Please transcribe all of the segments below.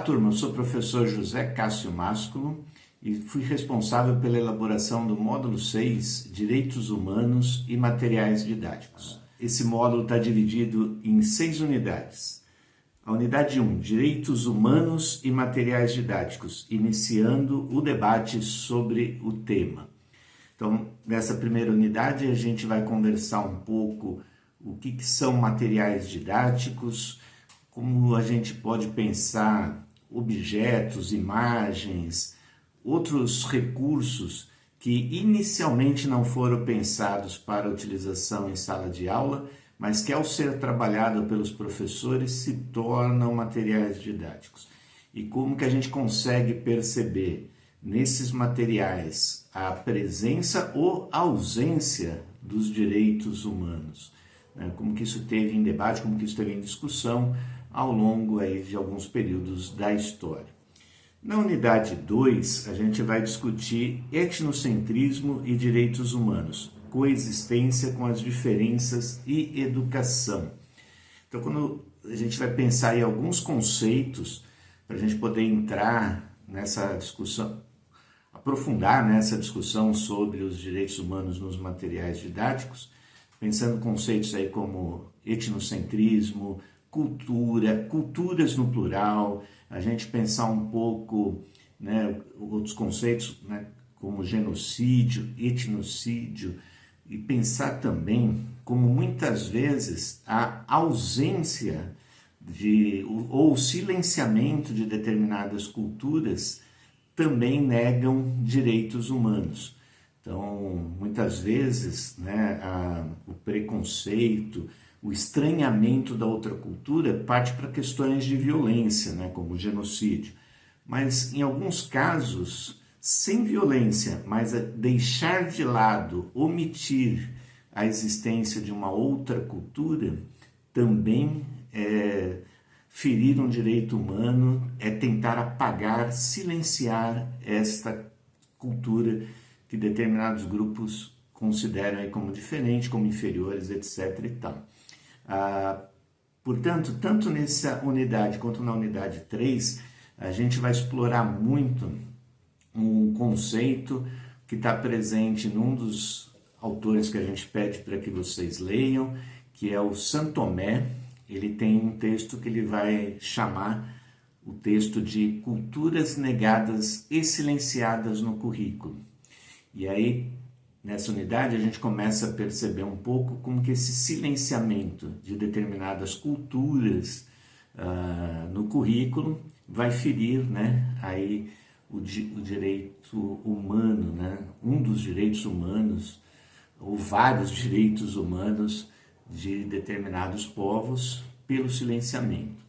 turma, eu sou o professor José Cássio Másculo e fui responsável pela elaboração do módulo 6, Direitos Humanos e Materiais Didáticos. Esse módulo está dividido em 6 unidades. A unidade 1, Direitos Humanos e Materiais Didáticos, iniciando o debate sobre o tema. Então, nessa primeira unidade, a gente vai conversar um pouco o que são materiais didáticos, como a gente pode pensar objetos, imagens, outros recursos que inicialmente não foram pensados para utilização em sala de aula, mas que ao ser trabalhado pelos professores se tornam materiais didáticos. E como que a gente consegue perceber nesses materiais a presença ou ausência dos direitos humanos, né? Como que isso teve em debate, como que isso teve em discussão ao longo aí de alguns períodos da história. Na unidade 2, a gente vai discutir etnocentrismo e direitos humanos, coexistência com as diferenças e educação. Então, quando a gente vai pensar em alguns conceitos, para a gente poder entrar nessa discussão, aprofundar nessa discussão sobre os direitos humanos nos materiais didáticos, pensando conceitos aí como etnocentrismo, cultura, culturas no plural, a gente pensar um pouco, né, outros conceitos, né, como genocídio, etnocídio, e pensar também como muitas vezes a ausência ou o silenciamento de determinadas culturas também negam direitos humanos. Então, muitas vezes, né, o preconceito, o estranhamento da outra cultura parte para questões de violência, né, como o genocídio. Mas, em alguns casos, sem violência, mas deixar de lado, omitir a existência de uma outra cultura, também é ferir um direito humano, é tentar apagar, silenciar esta cultura que determinados grupos consideram aí como diferente, como inferiores, etc. e tal. Portanto, tanto nessa unidade quanto na unidade 3, a gente vai explorar muito um conceito que está presente num dos autores que a gente pede para que vocês leiam, que é o Santo Tomé. Ele tem um texto que ele vai chamar o texto de Culturas Negadas e Silenciadas no Currículo. E aí, nessa unidade, a gente começa a perceber um pouco como que esse silenciamento de determinadas culturas no currículo vai ferir, né, aí o direito humano, né, um dos direitos humanos, ou vários direitos humanos de determinados povos pelo silenciamento.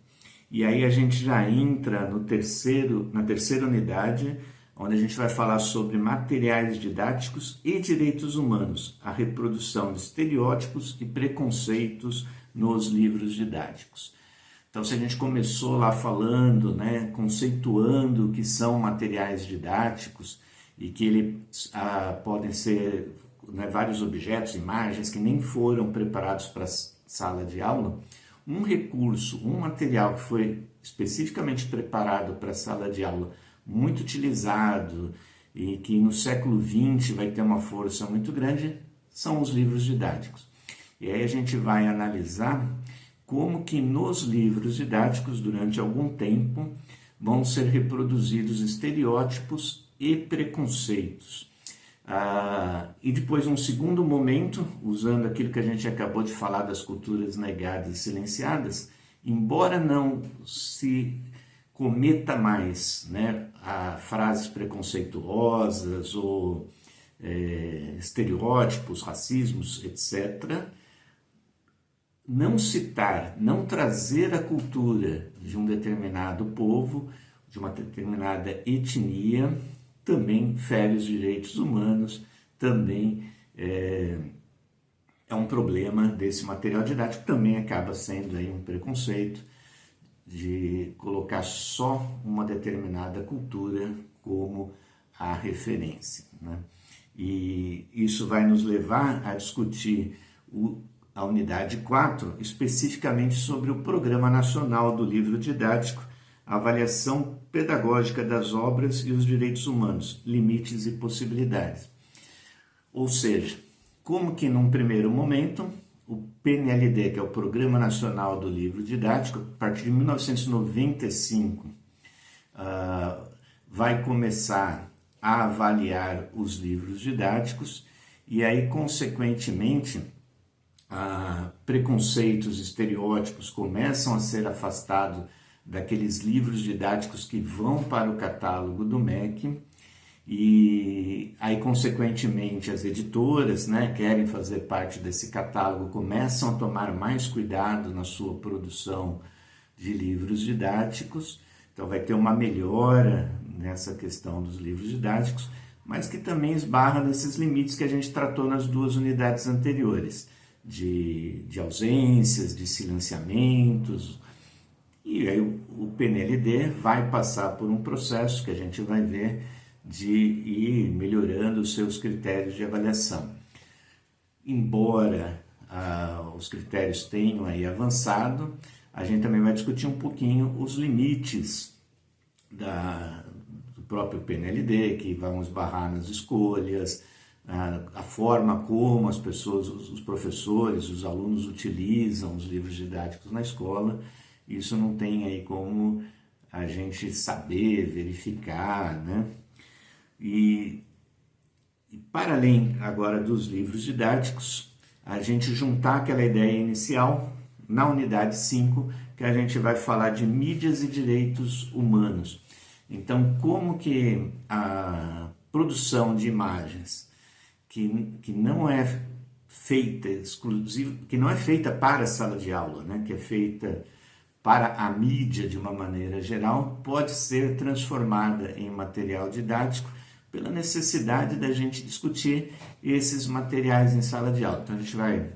E aí a gente já entra na terceira unidade, onde a gente vai falar sobre materiais didáticos e direitos humanos, a reprodução de estereótipos e preconceitos nos livros didáticos. Então, se a gente começou lá falando, né, conceituando o que são materiais didáticos e que eles podem ser, né, vários objetos, imagens que nem foram preparados para a sala de aula, um recurso, um material que foi especificamente preparado para a sala de aula, muito utilizado e que no século XX vai ter uma força muito grande, são os livros didáticos. E aí a gente vai analisar como que nos livros didáticos, durante algum tempo, vão ser reproduzidos estereótipos e preconceitos. E depois, um segundo momento, usando aquilo que a gente acabou de falar das culturas negadas e silenciadas, embora não se cometa mais, né, frases preconceituosas ou estereótipos, racismos, etc., não citar, não trazer a cultura de um determinado povo, de uma determinada etnia, também fere os direitos humanos, também é um problema desse material didático, também acaba sendo aí um preconceito de colocar só uma determinada cultura como a referência, né? E isso vai nos levar a discutir a unidade 4, especificamente sobre o Programa Nacional do Livro Didático, a avaliação pedagógica das obras e os direitos humanos, limites e possibilidades. Ou seja, como que num primeiro momento o PNLD, que é o Programa Nacional do Livro Didático, a partir de 1995, vai começar a avaliar os livros didáticos e aí, consequentemente, preconceitos, estereótipos começam a ser afastados daqueles livros didáticos que vão para o catálogo do MEC e aí, consequentemente, as editoras, né, querem fazer parte desse catálogo, começam a tomar mais cuidado na sua produção de livros didáticos. Então vai ter uma melhora nessa questão dos livros didáticos, mas que também esbarra nesses limites que a gente tratou nas duas unidades anteriores, de ausências, de silenciamentos. E aí o PNLD vai passar por um processo que a gente vai ver de ir melhorando os seus critérios de avaliação. Embora os critérios tenham aí avançado, a gente também vai discutir um pouquinho os limites do próprio PNLD, que vão esbarrar nas escolhas, a forma como as pessoas, os professores, os alunos utilizam os livros didáticos na escola. Isso não tem aí como a gente saber, verificar, né? E para além agora dos livros didáticos, a gente juntar aquela ideia inicial na unidade 5, que a gente vai falar de mídias e direitos humanos. Então, como que a produção de imagens que não é feita exclusiva, que não é feita para a sala de aula, né, que é feita para a mídia de uma maneira geral, pode ser transformada em material didático pela necessidade da gente discutir esses materiais em sala de aula. Então, a gente vai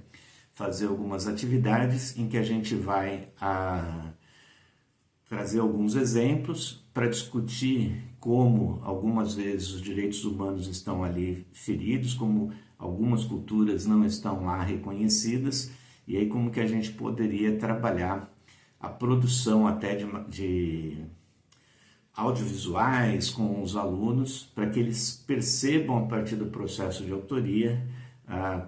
fazer algumas atividades em que a gente vai trazer alguns exemplos para discutir como algumas vezes os direitos humanos estão ali feridos, como algumas culturas não estão lá reconhecidas, e aí como que a gente poderia trabalhar a produção até de audiovisuais com os alunos, para que eles percebam a partir do processo de autoria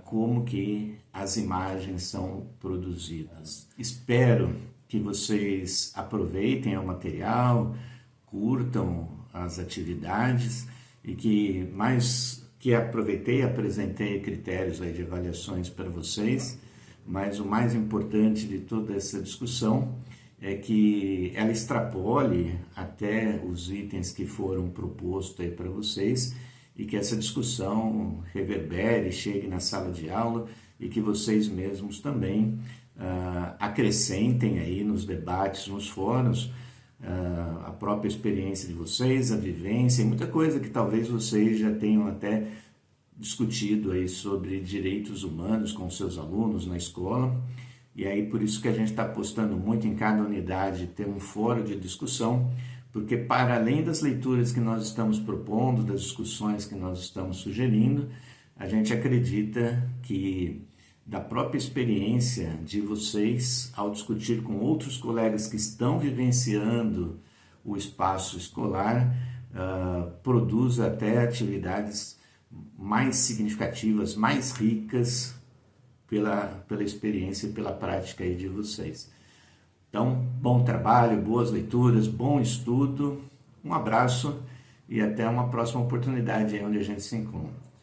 como que as imagens são produzidas. Espero que vocês aproveitem o material, curtam as atividades e que aproveitei e apresentei critérios aí de avaliações para vocês, mas o mais importante de toda essa discussão é que ela extrapole até os itens que foram propostos aí para vocês e que essa discussão reverbere, chegue na sala de aula e que vocês mesmos também acrescentem aí nos debates, nos fóruns, a própria experiência de vocês, a vivência e muita coisa que talvez vocês já tenham até discutido aí sobre direitos humanos com seus alunos na escola. E aí por isso que a gente está apostando muito em cada unidade ter um fórum de discussão, porque para além das leituras que nós estamos propondo, das discussões que nós estamos sugerindo, a gente acredita que da própria experiência de vocês, ao discutir com outros colegas que estão vivenciando o espaço escolar, produz até atividades mais significativas, mais ricas pela experiência e pela prática aí de vocês. Então, bom trabalho, boas leituras, bom estudo, um abraço e até uma próxima oportunidade aí onde a gente se encontra.